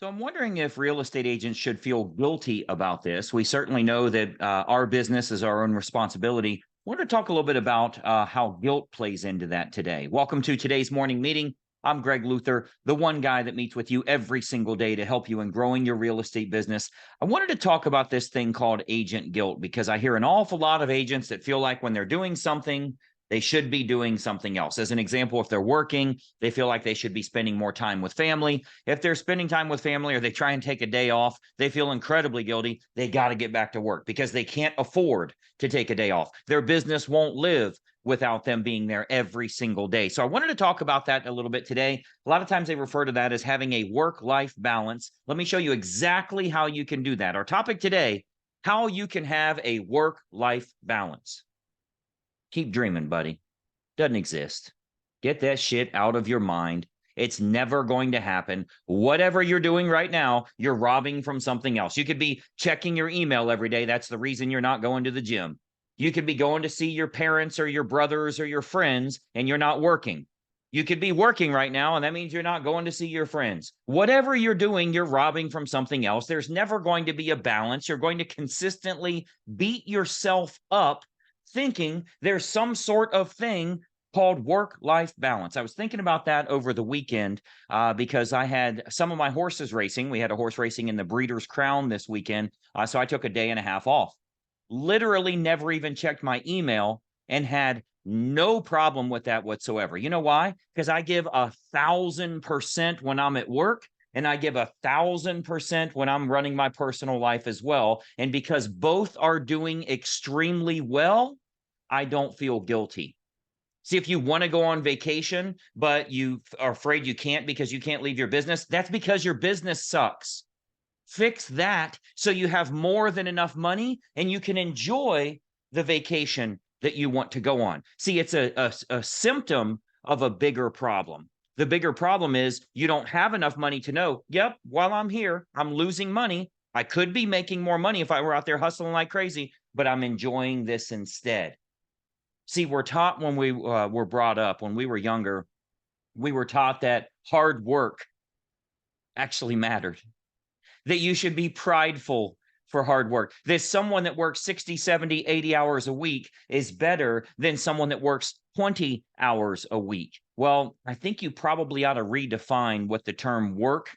So I'm wondering if real estate agents should feel guilty about this. We certainly know that our business is our own responsibility. I want to talk a little bit about how guilt plays into that today. Welcome to today's morning meeting. I'm Greg Luther, the one guy that meets with you every single day to help you in growing your real estate business. I wanted to talk about this thing called agent guilt because I hear an awful lot of agents that feel like when they're doing something, they should be doing something else. As an example, if they're working, they feel like they should be spending more time with family. If they're spending time with family or they try and take a day off, they feel incredibly guilty. They got to get back to work because they can't afford to take a day off. Their business won't live without them being there every single day. So I wanted to talk about that a little bit today. A lot of times they refer to that as having a work-life balance. Let me show you exactly how you can do that. Our topic today, how you can have a work-life balance. Keep dreaming, buddy. Doesn't exist. Get that shit out of your mind. It's never going to happen. Whatever you're doing right now, you're robbing from something else. You could be checking your email every day. That's the reason you're not going to the gym. You could be going to see your parents or your brothers or your friends, and you're not working. You could be working right now, and that means you're not going to see your friends. Whatever you're doing, you're robbing from something else. There's never going to be a balance. You're going to consistently beat yourself up thinking there's some sort of thing called work-life balance. I was thinking about that over the weekend because I had some of my horses racing. We had a horse racing in the Breeders' Crown this weekend, so I took a day and a half off. Literally never even checked my email and had no problem with that whatsoever. You know why? Because I give 1,000% when I'm at work, and I give 1,000% when I'm running my personal life as well. And because both are doing extremely well, I don't feel guilty. See, if you want to go on vacation, but you are afraid you can't because you can't leave your business, that's because your business sucks. Fix that so you have more than enough money and you can enjoy the vacation that you want to go on. See, it's a symptom of a bigger problem. The bigger problem is you don't have enough money to know, yep, while I'm here, I'm losing money. I could be making more money if I were out there hustling like crazy, but I'm enjoying this instead. See, we're taught when we were brought up, when we were younger, we were taught that hard work actually mattered, that you should be prideful for hard work, that someone that works 60, 70, 80 hours a week is better than someone that works 20 hours a week. Well, I think you probably ought to redefine what the term work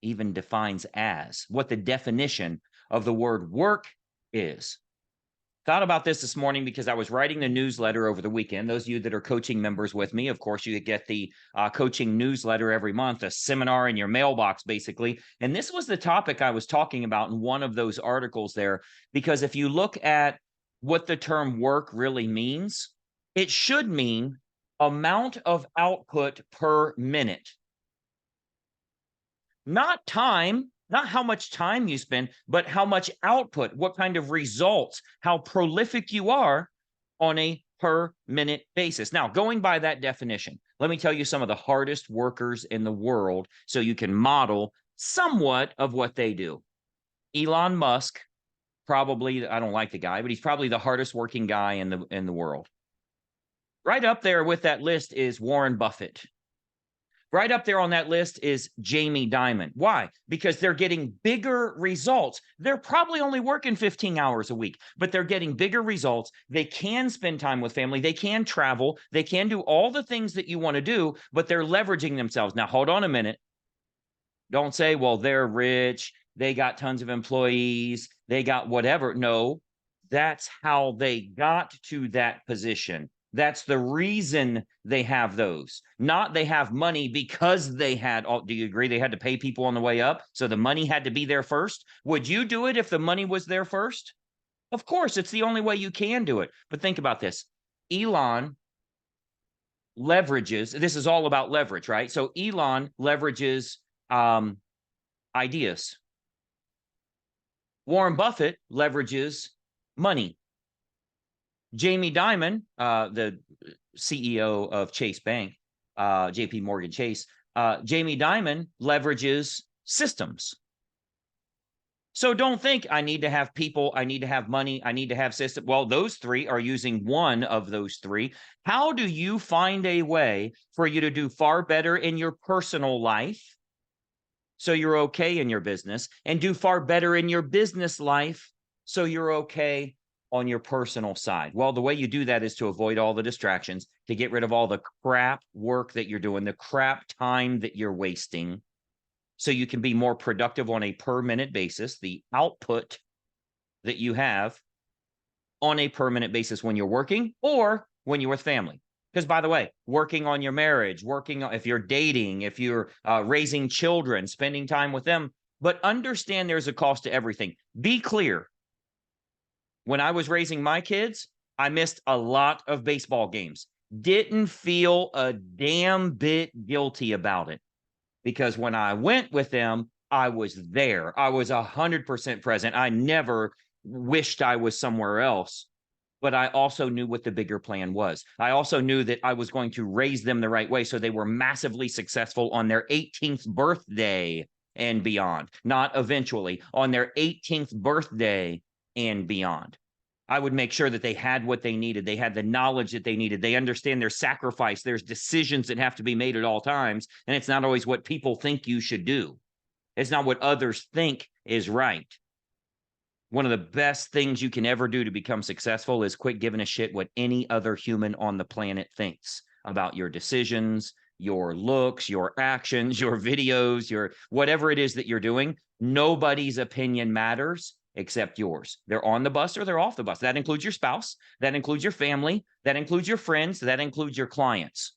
even defines as, what the definition of the word work is. Thought about this morning because I was writing the newsletter over the weekend. Those of you that are coaching members with me, of course, you get the coaching newsletter every month, a seminar in your mailbox, basically. And this was the topic I was talking about in one of those articles there, because if you look at what the term work really means, it should mean amount of output per minute, not time, not how much time you spend, but how much output, what kind of results, how prolific you are on a per minute basis. Now, going by that definition, let me tell you some of the hardest workers in the world so you can model somewhat of what they do. Elon Musk, probably, I don't like the guy, but he's probably the hardest working guy in the world. Right up there with that list is Warren Buffett. Right up there on that list is Jamie Dimon. Why? Because they're getting bigger results. They're probably only working 15 hours a week, but they're getting bigger results. They can spend time with family. They can travel. They can do all the things that you want to do, but they're leveraging themselves. Now, hold on a minute. Don't say, well, they're rich. They got tons of employees. They got whatever. No, that's how they got to that position. That's the reason they have those. Not they have money because they had, oh, do you agree they had to pay people on the way up? So the money had to be there first. Would you do it if the money was there first? Of course, it's the only way you can do it. But think about this. Elon leverages, this is all about leverage, right? So Elon leverages ideas. Warren Buffett leverages money. Jamie Dimon, the CEO of Chase Bank, JP Morgan Chase, Jamie Dimon leverages systems. So don't think I need to have people, I need to have money, I need to have system. Well, those three are using one of those three. How do you find a way for you to do far better in your personal life so you're okay in your business, and do far better in your business life so you're okay on your personal side. Well, the way you do that is to avoid all the distractions, to get rid of all the crap work that you're doing, the crap time that you're wasting, so you can be more productive on a per minute basis, the output that you have on a permanent basis when you're working or when you're with family. Because, by the way, working on your marriage, if you're dating, if you're raising children, spending time with them, but understand there's a cost to everything. Be clear. When I was raising my kids, I missed a lot of baseball games. Didn't feel a damn bit guilty about it, because when I went with them, I was there. I was 100% present. I never wished I was somewhere else, but I also knew what the bigger plan was. I also knew that I was going to raise them the right way so they were massively successful on their 18th birthday and beyond, not eventually, on their 18th birthday and beyond. I would make sure that they had what they needed. They had the knowledge that they needed. They understand their sacrifice. There's decisions that have to be made at all times, and it's not always what people think you should do. It's not what others think is right. One of the best things you can ever do to become successful is quit giving a shit what any other human on the planet thinks about your decisions, your looks, your actions, your videos, your whatever it is that you're doing. Nobody's opinion matters except yours. They're on the bus or they're off the bus. That includes your spouse. That includes your family. That includes your friends. That includes your clients.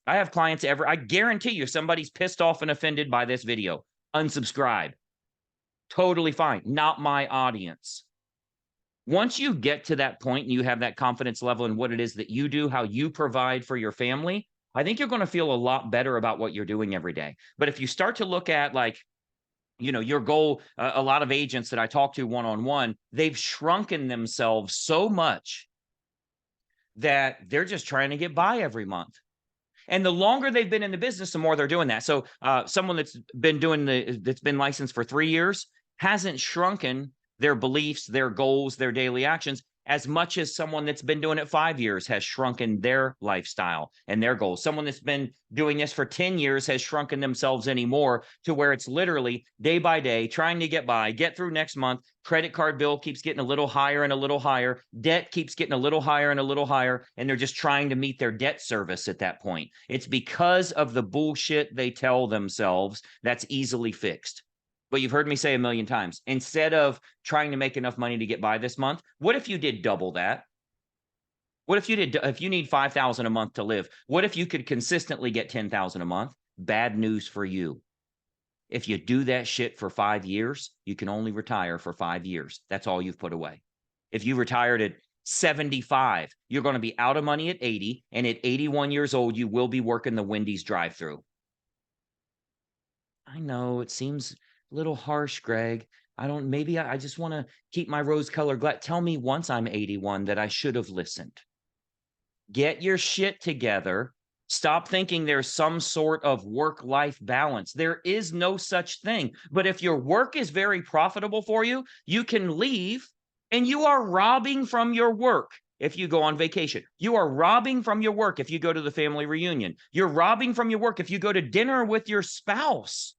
I have clients I guarantee you somebody's pissed off and offended by this video. Unsubscribe. Totally fine. Not my audience. Once you get to that point and you have that confidence level in what it is that you do, how you provide for your family, I think you're going to feel a lot better about what you're doing every day. But if you start to look at your goal, a lot of agents that I talk to one-on-one, they've shrunken themselves so much that they're just trying to get by every month. And the longer they've been in the business, the more they're doing that. So someone that's been licensed for 3 years hasn't shrunken their beliefs, their goals, their daily actions as much as someone that's been doing it 5 years has shrunken their lifestyle and their goals. Someone that's been doing this for 10 years has shrunken themselves anymore to where it's literally day by day trying to get by, get through next month. Credit card bill keeps getting a little higher and a little higher. Debt keeps getting a little higher and a little higher. And they're just trying to meet their debt service at that point. It's because of the bullshit they tell themselves that's easily fixed. But you've heard me say a million times, instead of trying to make enough money to get by this month, what if you did double that? What if you need 5,000 a month to live? What if you could consistently get 10,000 a month? Bad news for you. If you do that shit for 5 years, you can only retire for 5 years. That's all you've put away. If you retired at 75, you're going to be out of money at 80, and at 81 years old, you will be working the Wendy's drive-thru. I know it seems little harsh, Greg. Maybe I just want to keep my rose-colored glass. Tell me once I'm 81 that I should have listened. Get your shit together. Stop thinking there's some sort of work-life balance. There is no such thing. But if your work is very profitable for you, you can leave and you are robbing from your work. If you go on vacation, you are robbing from your work. If you go to the family reunion, you're robbing from your work. If you go to dinner with your spouse,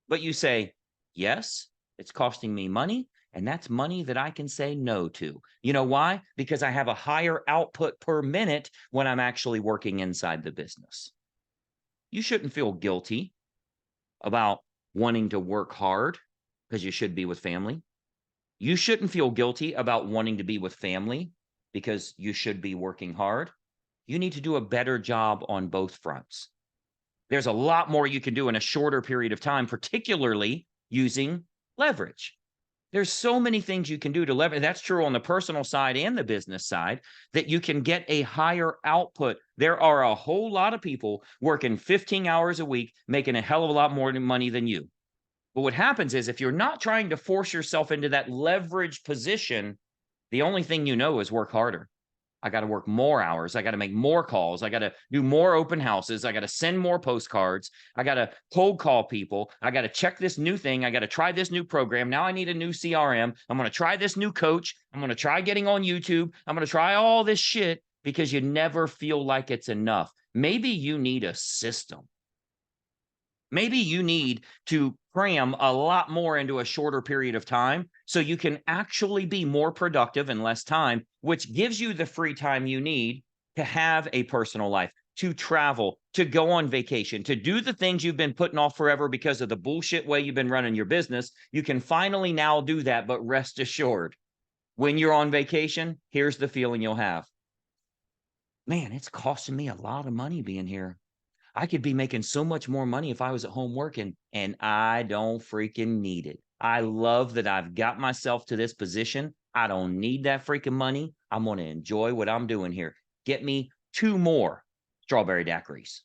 but you say, yes, it's costing me money, and that's money that I can say no to. You know why? Because I have a higher output per minute when I'm actually working inside the business. You shouldn't feel guilty about wanting to work hard because you should be with family. You shouldn't feel guilty about wanting to be with family because you should be working hard. You need to do a better job on both fronts. There's a lot more you can do in a shorter period of time, particularly using leverage. There's so many things you can do to leverage. That's true on the personal side and the business side, that you can get a higher output. There are a whole lot of people working 15 hours a week, making a hell of a lot more money than you. But what happens is if you're not trying to force yourself into that leverage position, the only thing you know is work harder. I got to work more hours. I got to make more calls. I got to do more open houses. I got to send more postcards. I got to cold call people. I got to check this new thing. I got to try this new program. Now I need a new CRM. I'm going to try this new coach. I'm going to try getting on YouTube. I'm going to try all this shit because you never feel like it's enough. Maybe you need a system. Maybe you need to cram a lot more into a shorter period of time so you can actually be more productive in less time, which gives you the free time you need to have a personal life, to travel, to go on vacation, to do the things you've been putting off forever because of the bullshit way you've been running your business. You can finally now do that, but rest assured, when you're on vacation, here's the feeling you'll have. Man, it's costing me a lot of money being here. I could be making so much more money if I was at home working, and I don't freaking need it. I love that I've got myself to this position. I don't need that freaking money. I'm going to enjoy what I'm doing here. Get me 2 more strawberry daiquiris.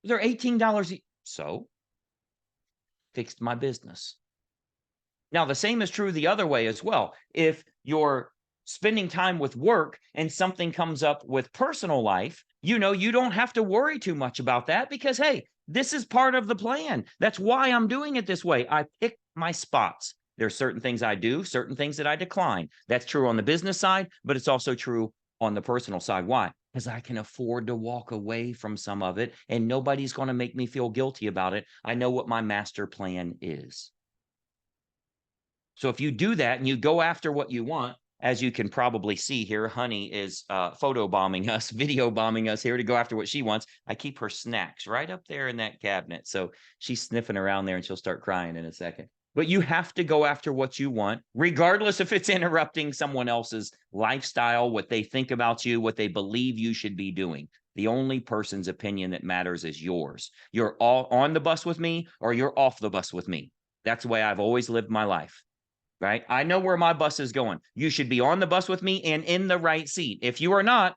They're $18 so fixed my business. Now, the same is true the other way as well. If you're spending time with work and something comes up with personal life, you don't have to worry too much about that because, hey, this is part of the plan. That's why I'm doing it this way. I pick my spots. There's certain things I do, certain things that I decline. That's true on the business side, but it's also true on the personal side. Why? Because I can afford to walk away from some of it and nobody's going to make me feel guilty about it. I know what my master plan is. So if you do that and you go after what you want, as you can probably see here, Honey is photo bombing us, video bombing us here to go after what she wants. I keep her snacks right up there in that cabinet. So she's sniffing around there and she'll start crying in a second. But you have to go after what you want, regardless if it's interrupting someone else's lifestyle, what they think about you, what they believe you should be doing. The only person's opinion that matters is yours. You're all on the bus with me or you're off the bus with me. That's the way I've always lived my life. Right? I know where my bus is going. You should be on the bus with me and in the right seat. If you are not,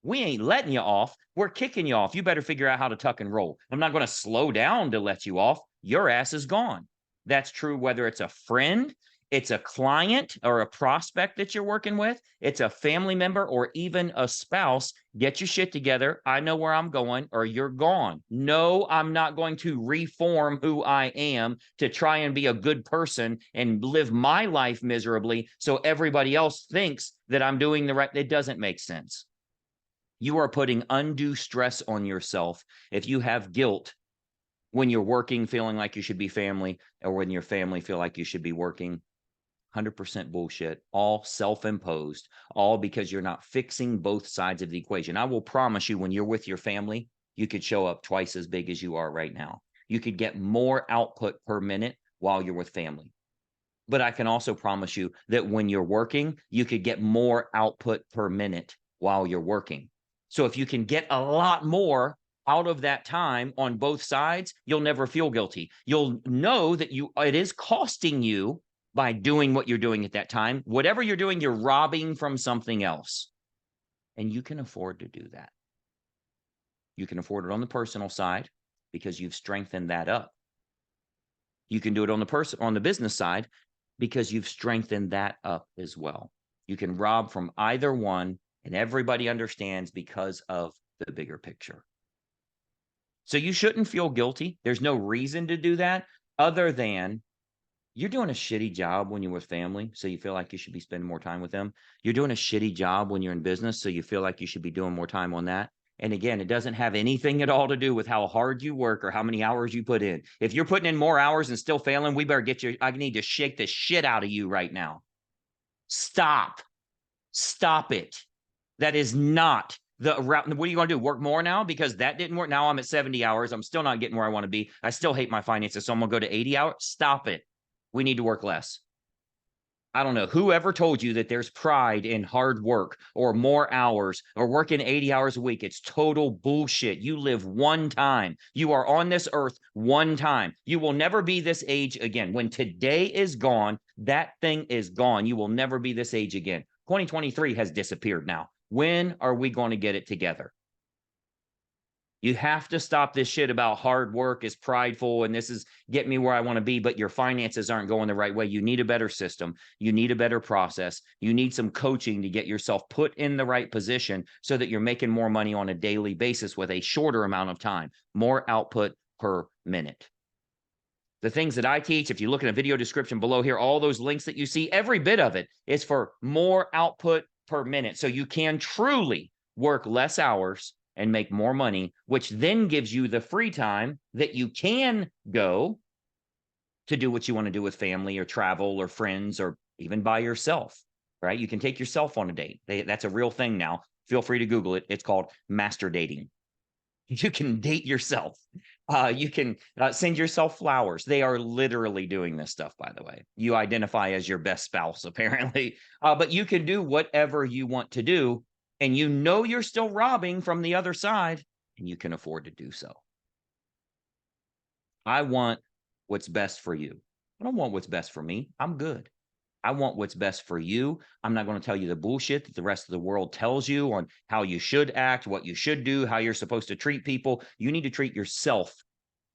we ain't letting you off. We're kicking you off. You better figure out how to tuck and roll. I'm not going to slow down to let you off. Your ass is gone. That's true whether it's a friend, it's a client or a prospect that you're working with, it's a family member or even a spouse. Get your shit together. I know where I'm going or you're gone. No, I'm not going to reform who I am to try and be a good person and live my life miserably so everybody else thinks that I'm doing the right. It doesn't make sense. You are putting undue stress on yourself if you have guilt when you're working, feeling like you should be family, or when your family feel like you should be working. 100% bullshit, all self-imposed, all because you're not fixing both sides of the equation. I will promise you, when you're with your family, you could show up twice as big as you are right now. You could get more output per minute while you're with family. But I can also promise you that when you're working, you could get more output per minute while you're working. So if you can get a lot more out of that time on both sides, you'll never feel guilty. You'll know that it is costing you by doing what you're doing at that time. Whatever you're doing, you're robbing from something else. And you can afford to do that. You can afford it on the personal side because you've strengthened that up. You can do it on the business side because you've strengthened that up as well. You can rob from either one, and everybody understands because of the bigger picture. So you shouldn't feel guilty. There's no reason to do that other than you're doing a shitty job when you're with family, so you feel like you should be spending more time with them. You're doing a shitty job when you're in business, so you feel like you should be doing more time on that. And again, it doesn't have anything at all to do with how hard you work or how many hours you put in. If you're putting in more hours and still failing, we better I need to shake the shit out of you right now. Stop it. That is not the route. What are you going to do? Work more now? Because that didn't work. Now I'm at 70 hours. I'm still not getting where I want to be. I still hate my finances. So I'm going to go to 80 hours. Stop it. We need to work less. I don't know. Whoever told you that there's pride in hard work or more hours or working 80 hours a week? It's total bullshit. You live one time. You are on this earth one time. You will never be this age again. When today is gone, that thing is gone. You will never be this age again. 2023 has disappeared now. When are we going to get it together? You have to stop this shit about hard work is prideful and this is get me where I want to be, but your finances aren't going the right way. You need a better system. You need a better process. You need some coaching to get yourself put in the right position so that you're making more money on a daily basis with a shorter amount of time, more output per minute. The things that I teach, if you look in a video description below here, all those links that you see, every bit of it is for more output per minute. So you can truly work less hours and make more money, which then gives you the free time that you can go to do what you want to do with family or travel or friends or even by yourself, right? You can take yourself on a date. That's a real thing now. Feel free to Google it. It's called master dating. You can date yourself. You can send yourself flowers. They are literally doing this stuff, by the way. You identify as your best spouse, apparently. But you can do whatever you want to do. And you know you're still robbing from the other side, and you can afford to do so. I want what's best for you. I don't want what's best for me. I'm good. I want what's best for you. I'm not going to tell you the bullshit that the rest of the world tells you on how you should act, what you should do, how you're supposed to treat people. You need to treat yourself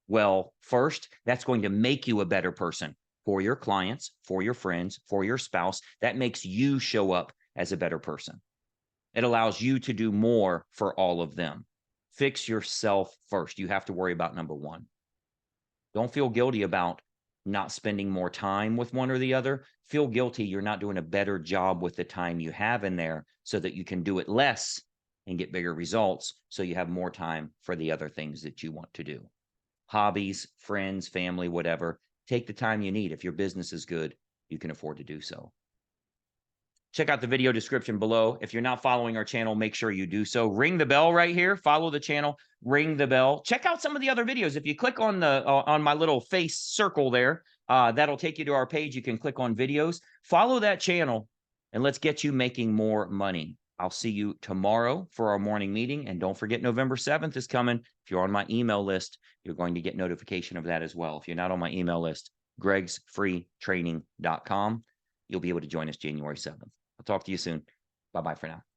well first. That's going to make you a better person for your clients, for your friends, for your spouse. That makes you show up as a better person. It allows you to do more for all of them. Fix yourself first. You have to worry about number one. Don't feel guilty about not spending more time with one or the other. Feel guilty you're not doing a better job with the time you have in there so that you can do it less and get bigger results so you have more time for the other things that you want to do. Hobbies, friends, family, whatever. Take the time you need. If your business is good, you can afford to do so. Check out the video description below. If you're not following our channel, make sure you do so. Ring the bell right here. Follow the channel. Ring the bell. Check out some of the other videos. If you click on the on my little face circle there, that'll take you to our page. You can click on videos. Follow that channel, and let's get you making more money. I'll see you tomorrow for our morning meeting. And don't forget, November 7th is coming. If you're on my email list, you're going to get notification of that as well. If you're not on my email list, gregsfreetraining.com. You'll be able to join us January 7th. I'll talk to you soon. Bye-bye for now.